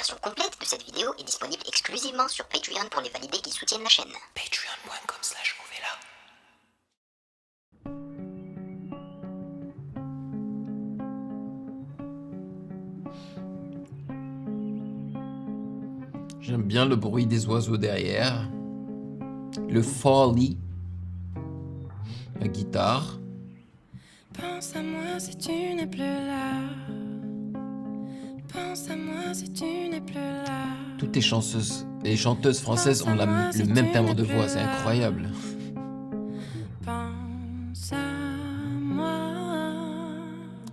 version complète de cette vidéo est disponible exclusivement sur Patreon pour les validés qui soutiennent la chaîne. Patreon.com/Ovela. J'aime bien le bruit des oiseaux derrière. Le foley. La guitare. Pense à moi si tu n'es plus là. Pense à moi si tu n'es plus là. Toutes les chanteuses françaises ont le même timbre de voix, c'est incroyable. Pense à moi.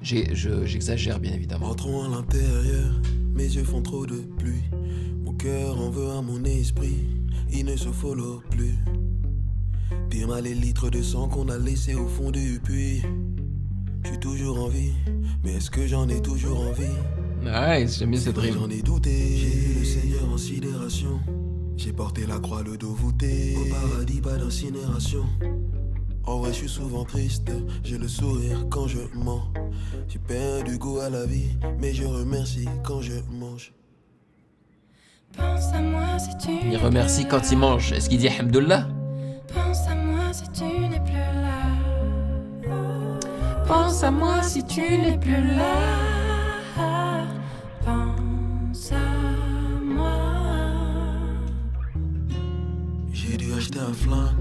J'exagère bien évidemment. Entrons à l'intérieur, mes yeux font trop de pluie. Mon cœur en veut à mon esprit, il ne se follow plus. Dis-moi les litres de sang qu'on a laissés au fond du puits. J'suis toujours en vie, mais est-ce que j'en ai toujours envie? Nice, j'aime bien cette rime. J'en ai douté, j'ai eu le Seigneur en sidération. J'ai porté la croix, le dos voûté. Au paradis, pas d'incinération. En vrai, je suis souvent triste, j'ai le sourire quand je mens. J'ai perdu goût à la vie, mais je remercie quand je mange. Pense à moi si tu Il n'es remercie plus quand là. il mange. Est-ce qu'il dit Alhamdoulilah? Pense à moi si tu n'es plus là. Pense à moi si tu n'es plus là. Pense à moi. J'ai dû acheter un flingue,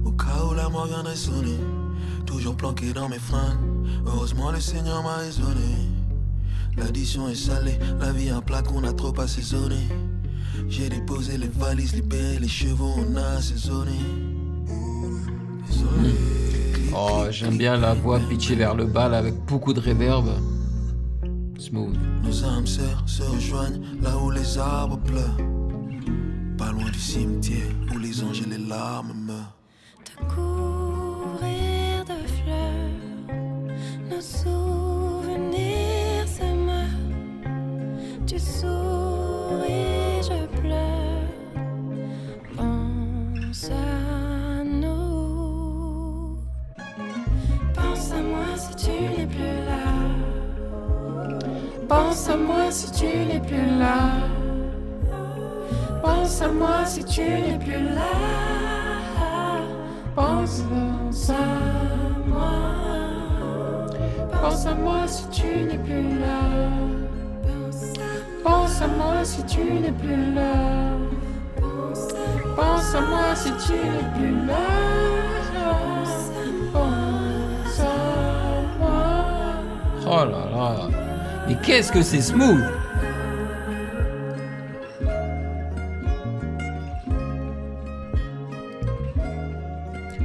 au cas où la mort viendrait sonner. Toujours planqué dans mes fringues, heureusement le Seigneur m'a raisonné. L'addition est salée, la vie un plat qu'on a trop assaisonné. J'ai déposé les valises, libéré les chevaux, on a assaisonné. Désolé. Oh, j'aime bien la voix pitchée vers le bas là, avec beaucoup de reverb. Smooth. Nos âmes sœurs se rejoignent là où les arbres pleurent. Pas loin du cimetière où les anges et les larmes meurent. De courir de fleurs, nos souvenirs se meurent. Tu souris, je pleure. Pense à nous. Pense à moi si tu n'es plus là. Pense à moi si tu n'es plus là. Pense à moi si tu n'es plus là. Pense à moi. Pense à moi si tu n'es plus là. Pense à moi si tu n'es plus là. Pense à moi si tu n'es plus là. Pense à moi. Oh là là. Mais qu'est-ce que c'est smooth!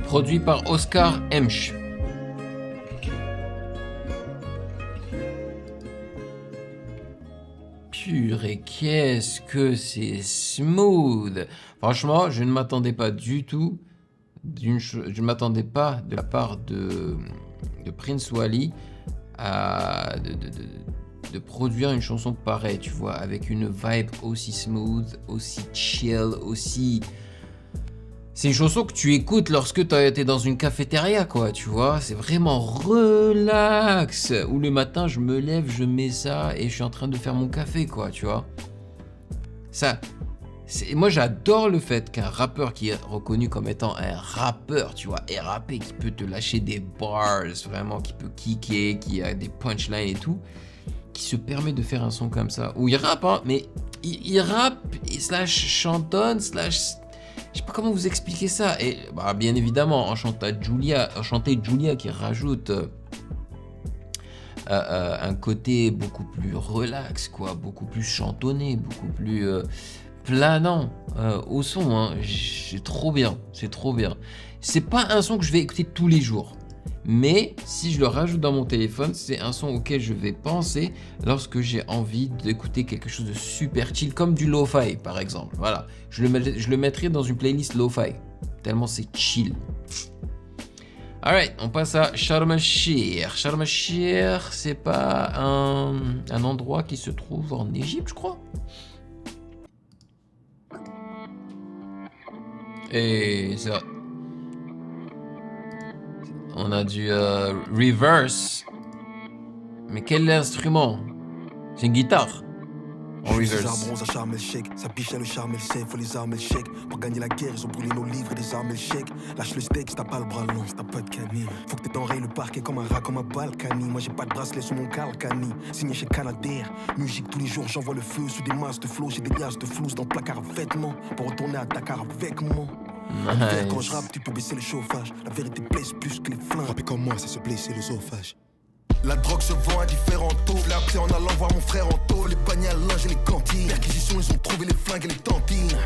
Produit par Oscar Hemsch. Purée, qu'est-ce que c'est smooth! Franchement, je ne m'attendais pas du tout. Je ne m'attendais pas de la part de Prince Wally de produire une chanson pareille, tu vois, avec une vibe aussi smooth, aussi chill, aussi... C'est une chanson que tu écoutes lorsque tu es dans une cafétéria, quoi, tu vois. C'est vraiment relax. Ou le matin, je me lève, je mets ça et je suis en train de faire mon café, quoi, tu vois. Moi, j'adore le fait qu'un rappeur qui est reconnu comme étant un rappeur, tu vois, RAP, qui peut te lâcher des bars, vraiment, qui peut kicker, qui a des punchlines et tout, qui se permet de faire un son comme ça. Où il rappe, hein, mais il rappe, slash chantonne, slash... Je sais pas comment vous expliquer ça. Et bah, bien évidemment, Enchanté Julia qui rajoute un côté beaucoup plus relax, quoi, beaucoup plus chantonné, beaucoup plus planant au son. Hein. C'est trop bien, c'est trop bien. C'est pas un son que je vais écouter tous les jours. Mais si je le rajoute dans mon téléphone, c'est un son auquel je vais penser lorsque j'ai envie d'écouter quelque chose de super chill, comme du lo-fi par exemple. Voilà, je le mettrai dans une playlist lo-fi, tellement c'est chill. Alright, on passe à Sharm el-Sheikh. Sharm el-Sheikh, c'est pas un endroit qui se trouve en Égypte, je crois. Et ça... On a du reverse. Mais quel instrument? C'est une guitare. en reverse. Bronze à charme et le chèque, sa biche a le charme et le sait, faut les armes et le chèque. Pour gagner la guerre, ils ont brûlé nos livres et des armes et le chèque. Lâche le steak, si t'as pas le bras long, si t'as pas de canine. Faut que t'aies t'enrayes le parquet comme un rat, comme un balkany. Moi j'ai pas de bracelet sur mon calcani. Signé chez Canadair, musique tous les jours, j'envoie le feu sous des masses de flow. J'ai des liasses de flouze dans le placard à vêtements. Pour retourner à Dakar avec moi. Nice. Quand je rappe, tu peux baisser le chauffage. La vérité blesse plus que les flingues. Rapper comme moi, c'est se blesser l'œsophage. La drogue se vend à différents taux. Je l'ai appris en allant voir mon frère en taux. Les paniers à linge et les cantines. Perquisition, ils ont trouvé les flingues et les tantines.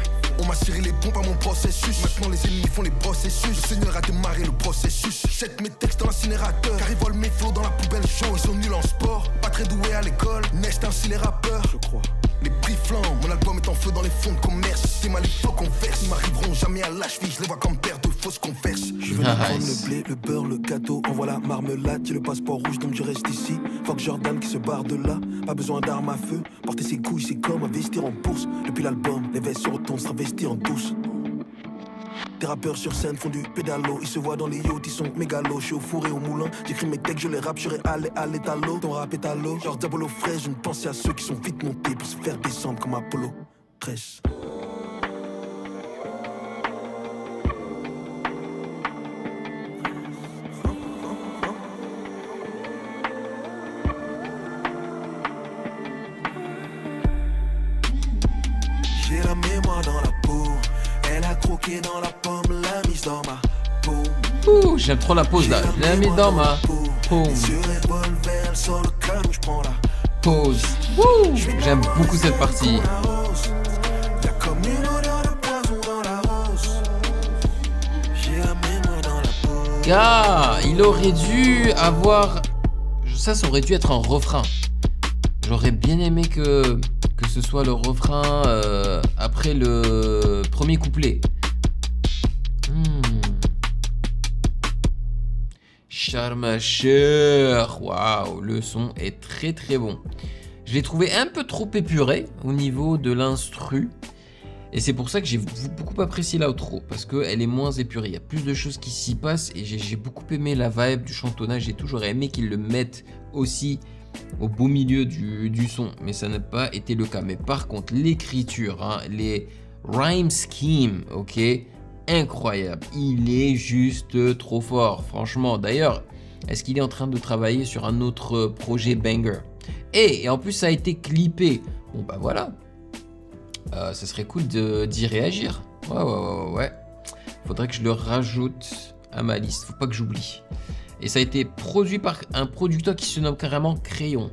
On m'a serré les pompes à mon processus. Maintenant les ennemis font les processus. Le Seigneur a démarré le processus. Jette mes textes dans l'incinérateur. Car ils volent mes flots dans la poubelle chaude. Ils sont nuls en sport, pas très doués à l'école. Nest ainsi les rappeurs, je crois. Les prix flambent, mon album est en feu dans les fonds de commerce. C'est mal les flots qu'on verse. Ils m'arriveront jamais à la cheville. Je les vois comme paire de fausses converses. Je veux prendre le blé, le beurre, le gâteau. Envoie la marmelade, j'ai le passeport rouge donc je reste ici. Fuck Jordan qui se barre de là. Pas besoin d'armes à feu. Porter ses couilles c'est comme investir en bourse. Depuis l'album, les vestes se retournent, s'investir en douce. Des rappeurs sur scène font du pédalo. Ils se voient dans les yachts, ils sont mégalos. Je suis au four et au moulin. J'écris mes textes, je les rappe, je serai allé à l'étalo. Ton rap est à l'eau. Genre Diabolo fraîche, je ne pensais à ceux qui sont vite montés pour se faire descendre comme Apollo 13. J'ai la mémoire dans la peau. Elle a croqué dans la pomme, l'a mise dans ma peau. Ouh, j'aime trop la pause là. Je l'ai mis dans ma paume. Pause. Ouh, j'aime beaucoup cette partie. Gars, il aurait dû avoir... Ça aurait dû être un refrain. J'aurais bien aimé que ce soit le refrain après le premier couplet. Charmacher. Waouh, le son est très très bon. Je l'ai trouvé un peu trop épuré au niveau de l'instru. Et c'est pour ça que j'ai beaucoup apprécié l'outro. Parce qu'elle est moins épurée. Il y a plus de choses qui s'y passent. Et j'ai beaucoup aimé la vibe du chantonnage. J'ai toujours aimé qu'ils le mettent aussi au beau milieu du son. Mais ça n'a pas été le cas. Mais par contre, l'écriture, hein, les rhyme schemes, ok, incroyable. Il est juste trop fort, franchement. D'ailleurs, est-ce qu'il est en train de travailler sur un autre projet banger? Et en plus, ça a été clippé. Bon, bah voilà. Ça serait cool d'y réagir. Ouais. Faudrait que je le rajoute à ma liste. Faut pas que j'oublie. Et ça a été produit par un producteur qui se nomme carrément Crayon.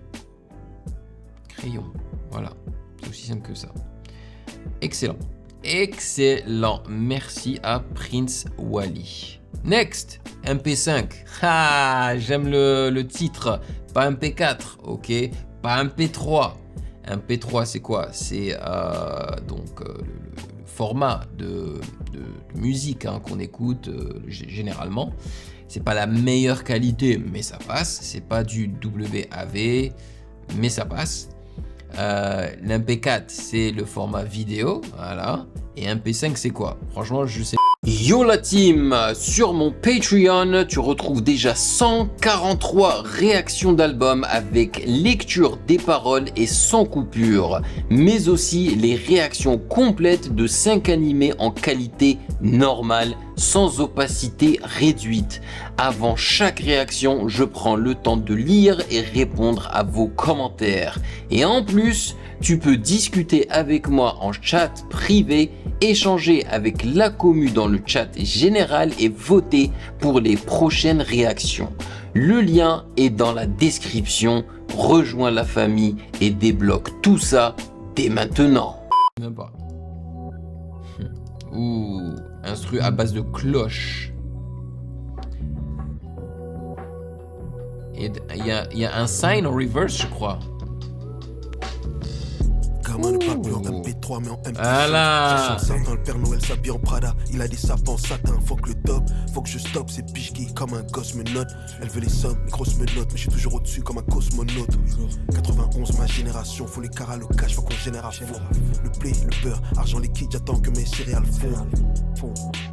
Crayon. Voilà. C'est aussi simple que ça. Excellent. Excellent. Merci à Prince Wally. Next. MP5. Ah, j'aime le titre. Pas MP4. Ok. Pas MP3. MP3, c'est quoi? C'est le format de musique hein, qu'on écoute généralement. C'est pas la meilleure qualité, mais ça passe. C'est pas du WAV, mais ça passe. L'MP4, c'est le format vidéo, voilà. Et MP5, c'est quoi? Franchement, je sais. Yo la team, sur mon Patreon, tu retrouves déjà 143 réactions d'albums avec lecture des paroles et sans coupure, mais aussi les réactions complètes de 5 animés en qualité normale, sans opacité réduite. Avant chaque réaction, je prends le temps de lire et répondre à vos commentaires. Et en plus, tu peux discuter avec moi en chat privé, échanger avec la commu dans le chat général et voter pour les prochaines réactions. Le lien est dans la description. Rejoins la famille et débloque tout ça dès maintenant. Même pas. Ouh, instru à base de cloche. Et il y a un sign en reverse, je crois. Gamin de papier en MP3 mais en MP5. Voilà. Dans le Père Noël s'habille en Prada. Il a des sapins en satin. Faut que le top, faut que je stoppe. C'est piche qui comme un gosse me note. Elle veut les sommes, les grosses me notent. Mais je suis toujours au-dessus comme un cosmonaute. 91 ma génération. Faut les caras, le cash, faut qu'on génère à fond. Le blé, le beurre, argent liquide. J'attends que mes céréales fondent.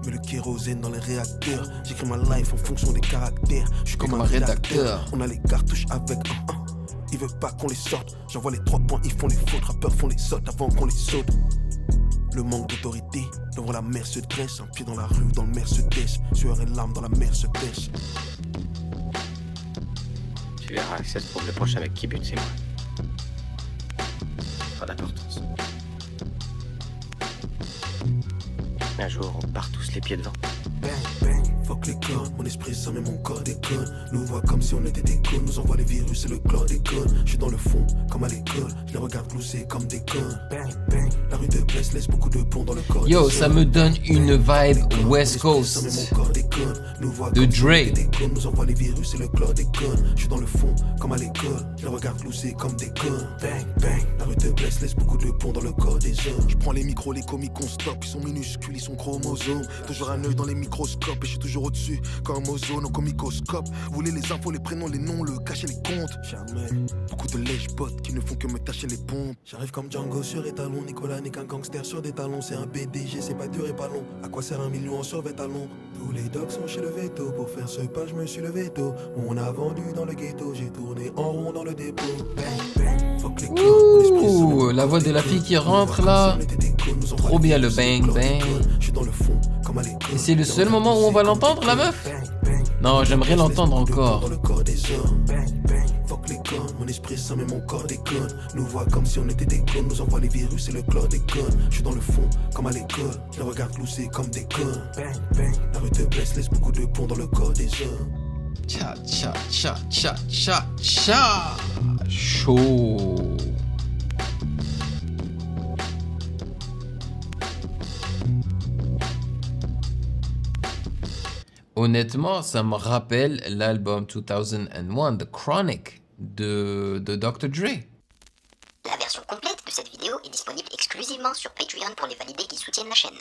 Mais le kérosène dans les réacteurs. J'écris ma life en fonction des caractères. Je suis comme un rédacteur. On a les cartouches avec un. ils veulent pas qu'on les sorte. J'envoie les 3 points, ils font les fautes. Rappeurs font les sautes avant qu'on les saute. Le manque d'autorité, devant la mer se dresse. Un pied dans la rue, dans le Mercedes. Sueur et larmes dans la mer se baisse. Tu verras, Access, pour le prochain mec qui bute, c'est moi. Pas d'importance. Un jour, on part tous les pieds devant. Bang, bang, fuck les codes. Mon esprit ça mais mon corps déconne. Nous voit comme si on était des connes. Nous envoie les virus et le chlore déconne. Je suis dans le fond, comme à l'école. Je les regarde glousser comme des connes. Bang, bang, la rue de Blesse laisse beaucoup de plomb dans le corps. Yo, ça me donne une vibe West Coast de Dre. Nous envoie les virus et le chlore déconne. Je suis dans le fond, comme à l'école. Je les regarde glousser comme des connes. Bang, bang, la rue de Blesse laisse beaucoup de plomb dans le corps des hommes. Je prends les micros, les comiques, on stop. Ils sont minuscules, ils sont chromosomes. Toujours un œil dans les microscopes. Et je suis toujours au-dessus, comme ozone, au comicoscope. Vous voulez les infos, les prénoms, les noms, le cacher, les comptes. Jamais. Beaucoup de lèche-bottes qui ne font que me tâcher les pompes. J'arrive comme Django sur étalon. Nicolas n'est qu'un gangster sur des talons. C'est un BDG, c'est pas dur et pas long. À quoi sert 1 million en survêt à Londres? Tous les dogs sont chez le veto. Pour faire ce pas, je me suis levé tôt. On a vendu dans le ghetto. J'ai tourné en rond dans le dépôt. Bang, bang, fuck les Ouh, la voix de la fille qui rentre là. Trop bien le bang bang. Je suis dans le fond, comme à l'école. Et c'est le seul moment où on va l'entendre, la meuf? Non, j'aimerais l'entendre encore. Dans le corps des hommes. Bang, bang, fuck les connes. Mon esprit ça mais mon corps déconne. Nous voit comme si on était des clones. Nous envoie les virus et le chlore déconne. Je suis dans le fond, comme à l'école. Je les regarde glousser comme des connes. Bang, bang, la rue de Blesse laisse beaucoup de plomb dans le corps des hommes. Cha cha cha cha cha cha. Chaud. Honnêtement, ça me rappelle l'album 2001, The Chronic de Dr. Dre. La version complète de cette vidéo est disponible exclusivement sur Patreon pour les validés qui soutiennent la chaîne.